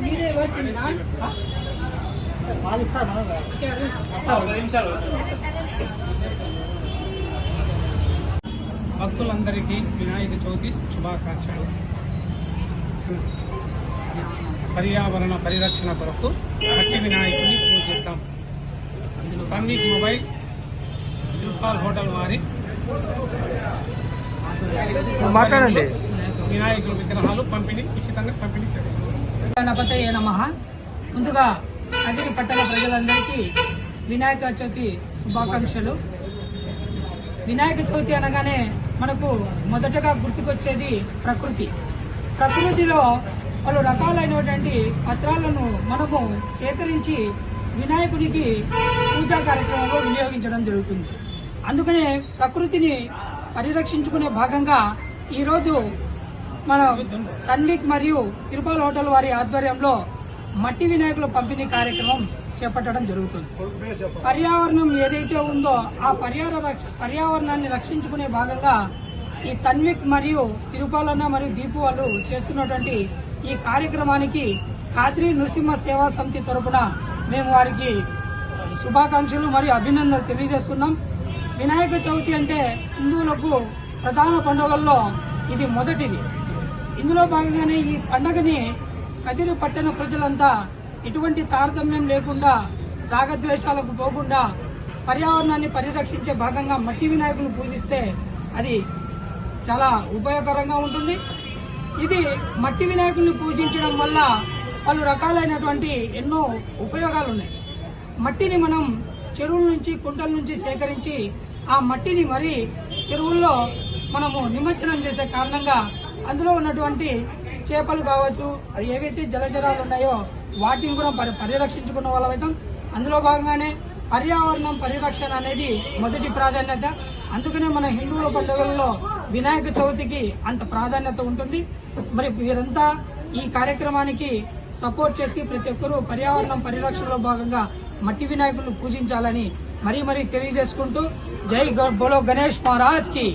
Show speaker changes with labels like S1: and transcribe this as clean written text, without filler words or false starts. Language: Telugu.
S1: మీరే వచ్చింది
S2: భక్తులందరికీ వినాయక చవితి శుభాకాంక్షలు. పర్యావరణ పరిరక్షణ కొరకు మట్టి వినాయకుని పూజిద్దాం. పన్విక్ మొబైల్ తిరుపాల్ హోటల్ వారి
S3: మాట్లాడండి.
S2: వినాయకుల విగ్రహాలు ఉచితంగా పంపిణీ చేయాలి.
S1: గణపతయే నమః. ముందుగా అగిరి పట్టణ ప్రజలందరికీ వినాయక చవితి శుభాకాంక్షలు. వినాయక చవితి అనగానే మనకు మొదటగా గుర్తుకొచ్చేది ప్రకృతి. ప్రకృతిలో పలు రకాలైనటువంటి పత్రాలను మనము సేకరించి వినాయకునికి పూజా కార్యక్రమంలో వినియోగించడం జరుగుతుంది. అందుకనే ప్రకృతిని పరిరక్షించుకునే భాగంగా ఈరోజు మన తన్విక్ మరియు తిరుపతి హోటల్ వారి ఆధ్వర్యంలో మట్టి వినాయకుల పంపిణీ కార్యక్రమం చేపట్టడం జరుగుతుంది. పర్యావరణం ఏదైతే ఉందో ఆ పర్యావరణాన్ని రక్షించుకునే భాగంగా ఈ తన్విక్ మరియు తిరుపాలన్న మరియు దీపు వాళ్ళు చేస్తున్నటువంటి ఈ కార్యక్రమానికి ఖాద్రి నృసింహ సేవా సమితి తరపున మేము వారికి శుభాకాంక్షలు మరియు అభినందనలు తెలియజేస్తున్నాం. వినాయక చవితి అంటే హిందువులకు ప్రధాన పండుగల్లో ఇది మొదటిది. ఇందులో భాగంగానే ఈ పండుగని కదిరి పట్టణ ప్రజలంతా ఎటువంటి తారతమ్యం లేకుండా రాగద్వేషాలకు పోకుండా పర్యావరణాన్ని పరిరక్షించే భాగంగా మట్టి వినాయకులు పూజిస్తే అది చాలా ఉపయోగకరంగా ఉంటుంది. ఇది మట్టి వినాయకుల్ని పూజించడం వల్ల పలు రకాలైనటువంటి ఎన్నో ఉపయోగాలు ఉన్నాయి. మట్టిని మనం చెరువుల నుంచి కుంటల నుంచి సేకరించి ఆ మట్టిని మరి చెరువుల్లో మనము నిమజ్జనం చేసే కారణంగా అందులో ఉన్నటువంటి చేపలు కావచ్చు, ఏవైతే జలచరాలు ఉన్నాయో వాటిని కూడా పరిరక్షించుకున్న వాళ్ళమైతాం. అందులో భాగంగానే పర్యావరణం పరిరక్షణ అనేది మొదటి ప్రాధాన్యత. అందుకనే మన హిందువుల పండుగలలో వినాయక చవితికి అంత ప్రాధాన్యత ఉంటుంది. మరి వీరంతా ఈ కార్యక్రమానికి సపోర్ట్ చేసి ప్రతి ఒక్కరూ పర్యావరణం పరిరక్షణలో భాగంగా మట్టి వినాయకులను పూజించాలని మరీ తెలియజేసుకుంటూ జై బోలో గణేష్ మహారాజ్ కి.